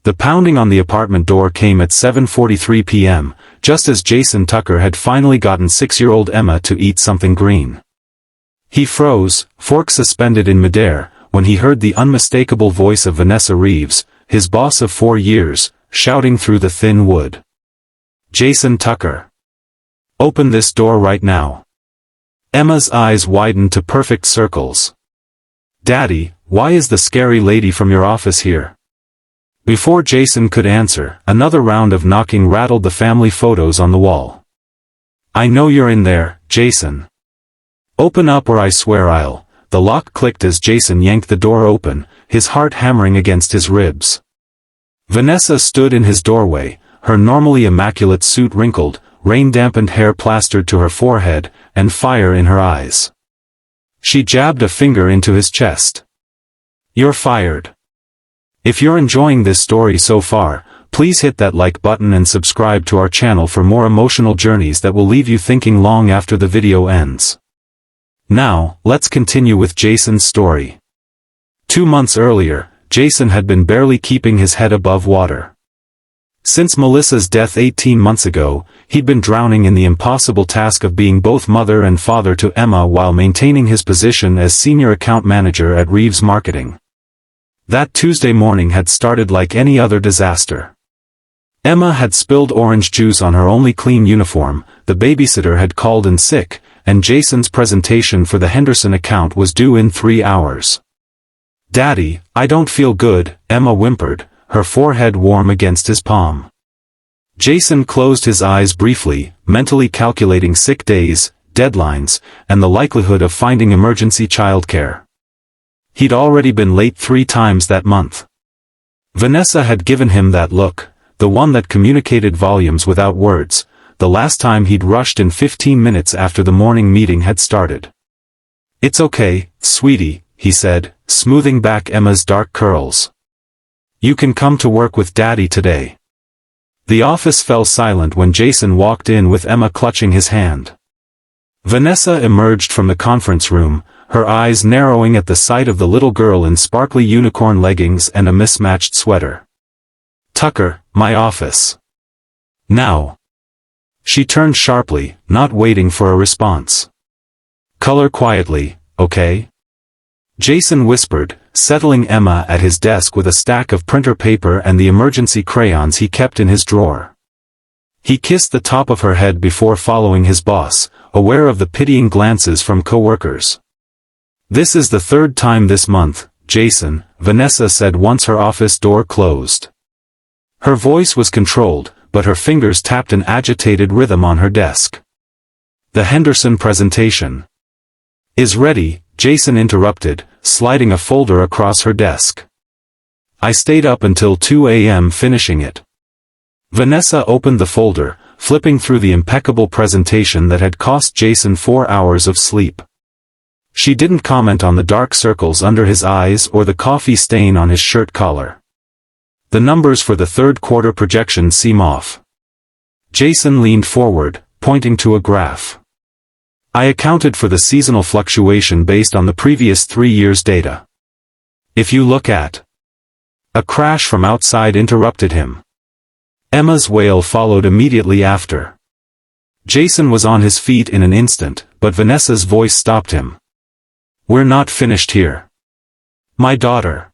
The pounding on the apartment door came at 7:43 p.m., just as Jason Tucker had finally gotten 6-year-old Emma to eat something green. He froze, fork suspended in midair, when he heard the unmistakable voice of Vanessa Reeves, his boss of 4 years, shouting through the thin wood. "Jason Tucker. Open this door right now." Emma's eyes widened to perfect circles. "Daddy, why is the scary lady from your office here?" Before Jason could answer, another round of knocking rattled the family photos on the wall. "I know you're in there, Jason. Open up or I swear I'll." The lock clicked as Jason yanked the door open, his heart hammering against his ribs. Vanessa stood in his doorway, her normally immaculate suit wrinkled, rain-dampened hair plastered to her forehead, and fire in her eyes. She jabbed a finger into his chest. "You're fired. If you're enjoying this story so far, please hit that like button and subscribe to our channel for more emotional journeys that will leave you thinking long after the video ends. Now, let's continue with Jason's story. 2 months earlier, Jason had been barely keeping his head above water. Since Melissa's death 18 months ago, he'd been drowning in the impossible task of being both mother and father to Emma while maintaining his position as senior account manager at Reeves Marketing. That Tuesday morning had started like any other disaster. Emma had spilled orange juice on her only clean uniform, the babysitter had called in sick, and Jason's presentation for the Henderson account was due in 3 hours. "Daddy, I don't feel good," Emma whimpered, her forehead warm against his palm. Jason closed his eyes briefly, mentally calculating sick days, deadlines, and the likelihood of finding emergency childcare. He'd already been late 3 times that month. Vanessa had given him that look, the one that communicated volumes without words, the last time he'd rushed in 15 minutes after the morning meeting had started. "It's okay, sweetie," he said, smoothing back Emma's dark curls. "You can come to work with Daddy today." The office fell silent when Jason walked in with Emma clutching his hand. Vanessa emerged from the conference room, her eyes narrowing at the sight of the little girl in sparkly unicorn leggings and a mismatched sweater. "Tucker, my office. Now." She turned sharply, not waiting for a response. "Color quietly, okay?" Jason whispered, settling Emma at his desk with a stack of printer paper and the emergency crayons he kept in his drawer. He kissed the top of her head before following his boss, aware of the pitying glances from coworkers. "This is the 3rd time this month, Jason," Vanessa said once her office door closed. Her voice was controlled, but her fingers tapped an agitated rhythm on her desk. "The Henderson presentation is ready," Jason interrupted, sliding a folder across her desk. "I stayed up until 2 a.m. finishing it." Vanessa opened the folder, flipping through the impeccable presentation that had cost Jason 4 hours of sleep. She didn't comment on the dark circles under his eyes or the coffee stain on his shirt collar. "The numbers for the 3rd quarter projection seem off." Jason leaned forward, pointing to a graph. "I accounted for the seasonal fluctuation based on the previous 3 years' data. If you look at..." A crash from outside interrupted him. Emma's wail followed immediately after. Jason was on his feet in an instant, but Vanessa's voice stopped him. "We're not finished here. My daughter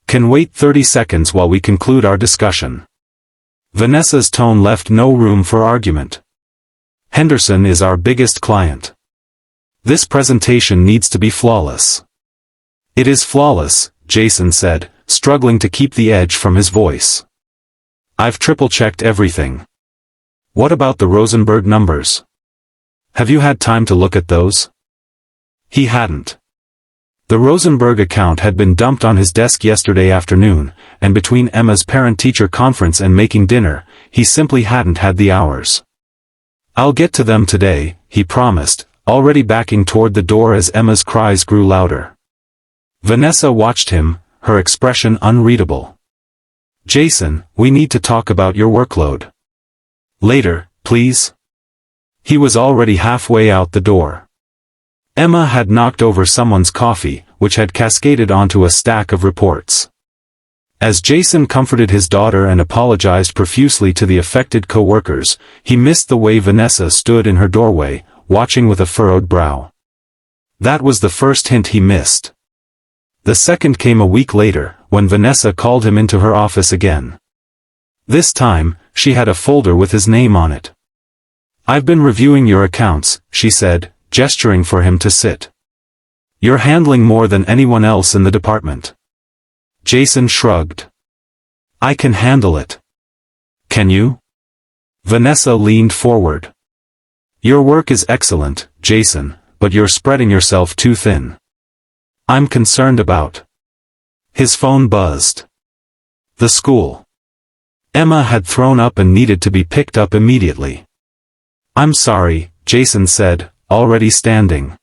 can wait 30 seconds while we conclude our discussion." Vanessa's tone left no room for argument. "Henderson is our biggest client. This presentation needs to be flawless." "It is flawless," Jason said, struggling to keep the edge from his voice. "I've triple-checked everything." "What about the Rosenberg numbers? Have you had time to look at those?" He hadn't. The Rosenberg account had been dumped on his desk yesterday afternoon, and between Emma's parent-teacher conference and making dinner, he simply hadn't had the hours. "I'll get to them today," he promised, already backing toward the door as Emma's cries grew louder. Vanessa watched him, her expression unreadable. "Jason, we need to talk about your workload. Later, please." He was already halfway out the door. Emma had knocked over someone's coffee, which had cascaded onto a stack of reports. As Jason comforted his daughter and apologized profusely to the affected co-workers, he missed the way Vanessa stood in her doorway, watching with a furrowed brow. That was the first hint he missed. The second came a week later, when Vanessa called him into her office again. This time, she had a folder with his name on it. "I've been reviewing your accounts," she said, gesturing for him to sit. "You're handling more than anyone else in the department." Jason shrugged. "I can handle it." "Can you?" Vanessa leaned forward. "Your work is excellent, Jason, but you're spreading yourself too thin. I'm concerned about." His phone buzzed. The school. Emma had thrown up and needed to be picked up immediately. "I'm sorry," Jason said, already standing.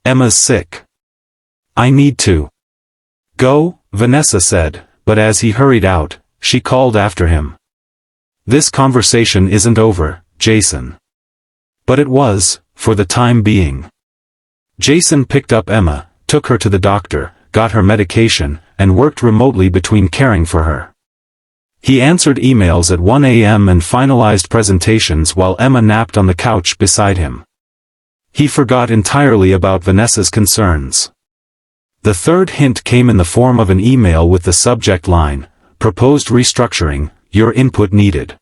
"Emma's sick. I need to go," Vanessa said, but as he hurried out, she called after him. "This conversation isn't over, Jason." But it was, for the time being. Jason picked up Emma, took her to the doctor, got her medication, and worked remotely between caring for her. He answered emails at 1 a.m. and finalized presentations while Emma napped on the couch beside him. He forgot entirely about Vanessa's concerns. The third hint came in the form of an email with the subject line, "Proposed restructuring, your input needed."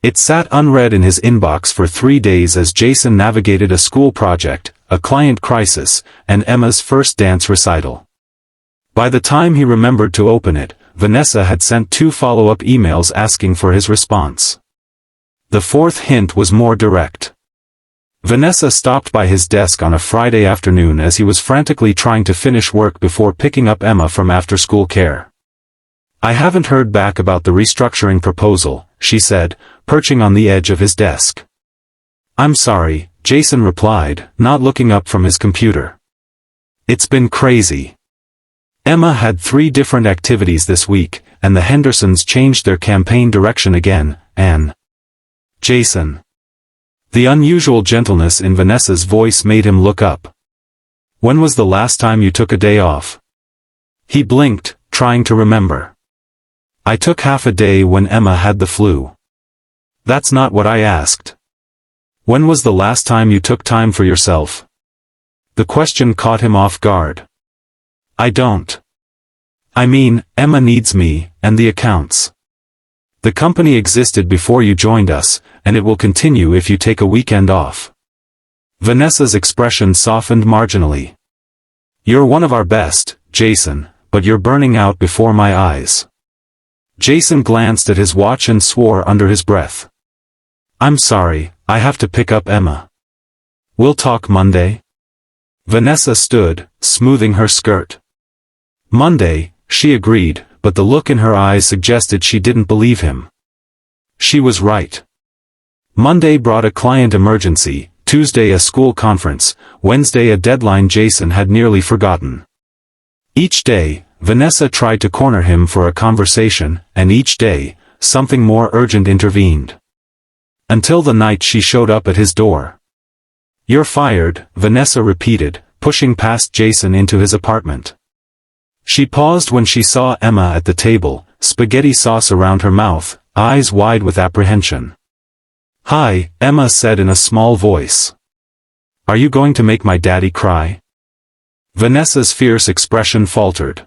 It sat unread in his inbox for 3 days as Jason navigated a school project, a client crisis, and Emma's first dance recital. By the time he remembered to open it, Vanessa had sent 2 follow-up emails asking for his response. The fourth hint was more direct. Vanessa stopped by his desk on a Friday afternoon as he was frantically trying to finish work before picking up Emma from after-school care. "I haven't heard back about the restructuring proposal," she said, perching on the edge of his desk. "I'm sorry," Jason replied, not looking up from his computer. "It's been crazy. Emma had 3 different activities this week, and the Hendersons changed their campaign direction again, and—" "Jason." The unusual gentleness in Vanessa's voice made him look up. "When was the last time you took a day off?" He blinked, trying to remember. "I took half a day when Emma had the flu." "That's not what I asked. When was the last time you took time for yourself?" The question caught him off guard. "I don't. I mean, Emma needs me, and the accounts. The company existed before you joined us, and it will continue if you take a weekend off." Vanessa's expression softened marginally. "You're one of our best, Jason, but you're burning out before my eyes." Jason glanced at his watch and swore under his breath. "I'm sorry, I have to pick up Emma. We'll talk Monday?" Vanessa stood, smoothing her skirt. "Monday," she agreed, but the look in her eyes suggested she didn't believe him. She was right. Monday brought a client emergency, Tuesday a school conference, Wednesday a deadline Jason had nearly forgotten. Each day, Vanessa tried to corner him for a conversation, and each day, something more urgent intervened. Until the night she showed up at his door. "You're fired," Vanessa repeated, pushing past Jason into his apartment. She paused when she saw Emma at the table, spaghetti sauce around her mouth, eyes wide with apprehension. "Hi," Emma said in a small voice. "Are you going to make my daddy cry?" Vanessa's fierce expression faltered.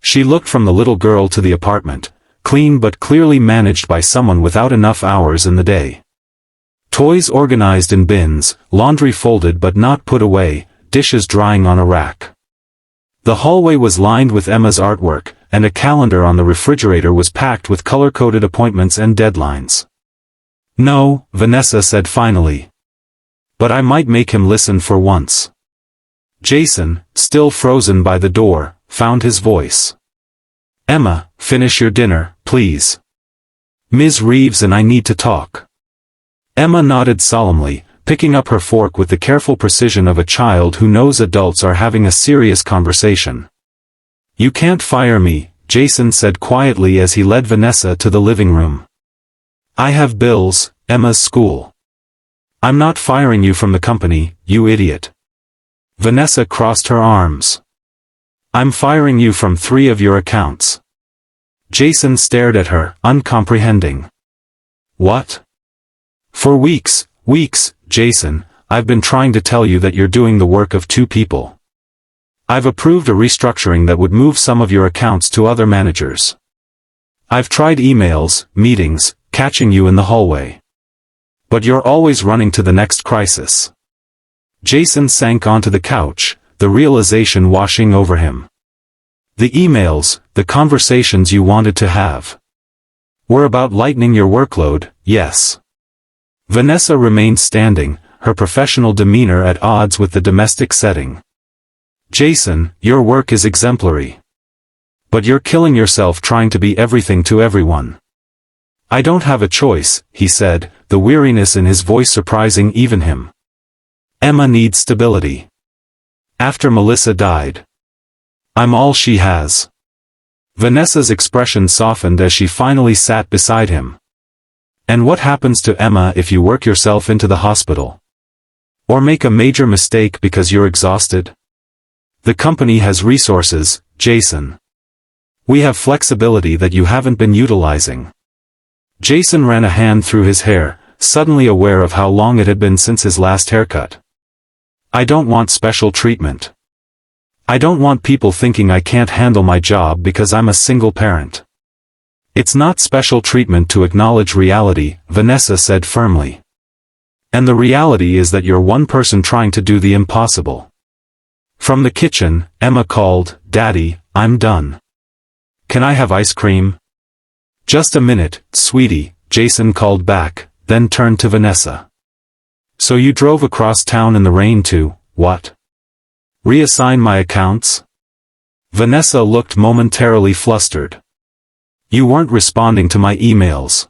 She looked from the little girl to the apartment, clean but clearly managed by someone without enough hours in the day. Toys organized in bins, laundry folded but not put away, dishes drying on a rack. The hallway was lined with Emma's artwork, and a calendar on the refrigerator was packed with color-coded appointments and deadlines. "No," Vanessa said finally. "But I might make him listen for once." Jason, still frozen by the door, found his voice. "Emma, finish your dinner, please. Ms. Reeves and I need to talk." Emma nodded solemnly, picking up her fork with the careful precision of a child who knows adults are having a serious conversation. "You can't fire me," Jason said quietly as he led Vanessa to the living room. "I have bills, Emma's school. I'm not firing you from the company, you idiot." Vanessa crossed her arms. "I'm firing you from 3 of your accounts. Jason stared at her, uncomprehending. What? For weeks, Jason, I've been trying to tell you that you're doing the work of two people. I've approved a restructuring that would move some of your accounts to other managers. I've tried emails, meetings, catching you in the hallway. But you're always running to the next crisis. Jason sank onto the couch, the realization washing over him. The emails, the conversations you wanted to have, were about lightening your workload, yes. Vanessa remained standing, her professional demeanor at odds with the domestic setting. Jason, your work is exemplary. But you're killing yourself trying to be everything to everyone. I don't have a choice, he said, the weariness in his voice surprising even him. Emma needs stability. After Melissa died, I'm all she has. Vanessa's expression softened as she finally sat beside him. And what happens to Emma if you work yourself into the hospital? Or make a major mistake because you're exhausted? The company has resources, Jason. We have flexibility that you haven't been utilizing. Jason ran a hand through his hair, suddenly aware of how long it had been since his last haircut. I don't want special treatment. I don't want people thinking I can't handle my job because I'm a single parent. It's not special treatment to acknowledge reality, Vanessa said firmly. And the reality is that you're one person trying to do the impossible. From the kitchen, Emma called, Daddy, I'm done. Can I have ice cream? Just a minute, sweetie, Jason called back, then turned to Vanessa. So you drove across town in the rain to, what? Reassign my accounts? Vanessa looked momentarily flustered. You weren't responding to my emails.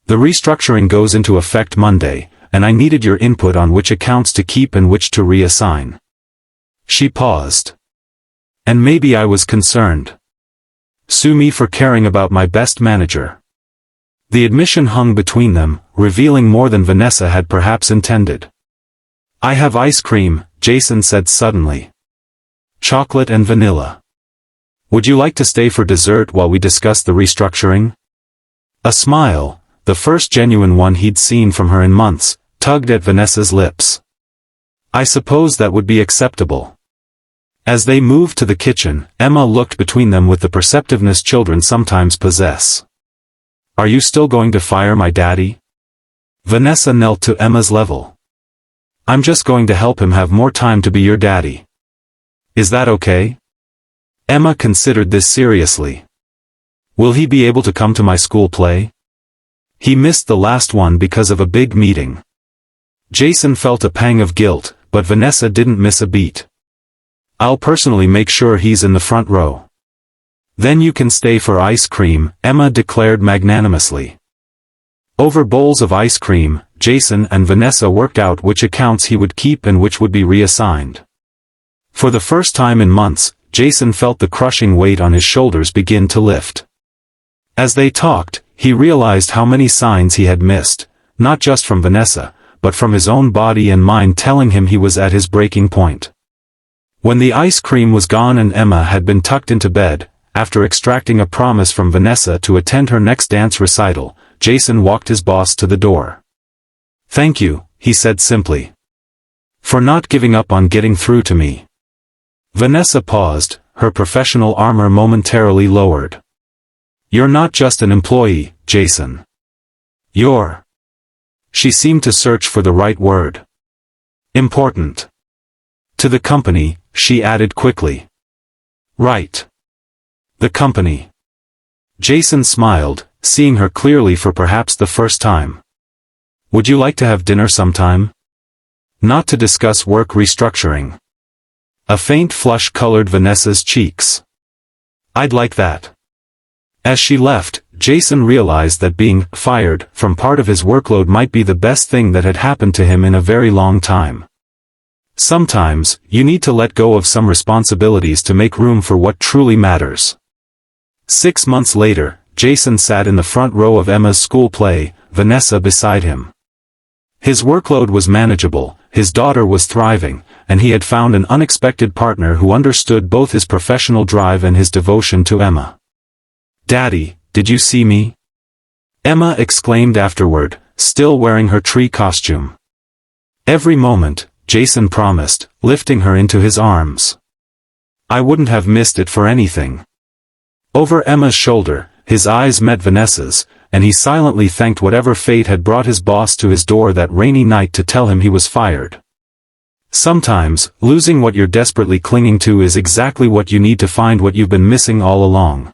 The restructuring goes into effect Monday, and I needed your input on which accounts to keep and which to reassign. She paused. And maybe I was concerned. Sue me for caring about my best manager. The admission hung between them, revealing more than Vanessa had perhaps intended. I have ice cream, Jason said suddenly. Chocolate and vanilla. Would you like to stay for dessert while we discuss the restructuring? A smile, the first genuine one he'd seen from her in months, tugged at Vanessa's lips. I suppose that would be acceptable. As they moved to the kitchen, Emma looked between them with the perceptiveness children sometimes possess. Are you still going to fire my daddy? Vanessa knelt to Emma's level. I'm just going to help him have more time to be your daddy. Is that okay? Emma considered this seriously. Will he be able to come to my school play? He missed the last one because of a big meeting. Jason felt a pang of guilt, but Vanessa didn't miss a beat. I'll personally make sure he's in the front row. Then you can stay for ice cream, Emma declared magnanimously. Over bowls of ice cream, Jason and Vanessa worked out which accounts he would keep and which would be reassigned. For the first time in months, Jason felt the crushing weight on his shoulders begin to lift. As they talked, he realized how many signs he had missed, not just from Vanessa, but from his own body and mind telling him he was at his breaking point. When the ice cream was gone and Emma had been tucked into bed, after extracting a promise from Vanessa to attend her next dance recital, Jason walked his boss to the door. Thank you, he said simply. For not giving up on getting through to me. Vanessa paused, her professional armor momentarily lowered. You're not just an employee, Jason. You're. She seemed to search for the right word. Important. To the company, she added quickly. Right. The company. Jason smiled, seeing her clearly for perhaps the first time. Would you like to have dinner sometime? Not to discuss work restructuring. A faint flush colored Vanessa's cheeks. I'd like that. As she left, Jason realized that being fired from part of his workload might be the best thing that had happened to him in a very long time. Sometimes, you need to let go of some responsibilities to make room for what truly matters. 6 months later, Jason sat in the front row of Emma's school play, Vanessa beside him. His workload was manageable, his daughter was thriving, and he had found an unexpected partner who understood both his professional drive and his devotion to Emma. "Daddy, did you see me?" Emma exclaimed afterward, still wearing her tree costume. "Every moment," Jason promised, lifting her into his arms. "I wouldn't have missed it for anything." Over Emma's shoulder, his eyes met Vanessa's, and he silently thanked whatever fate had brought his boss to his door that rainy night to tell him he was fired. Sometimes, losing what you're desperately clinging to is exactly what you need to find what you've been missing all along.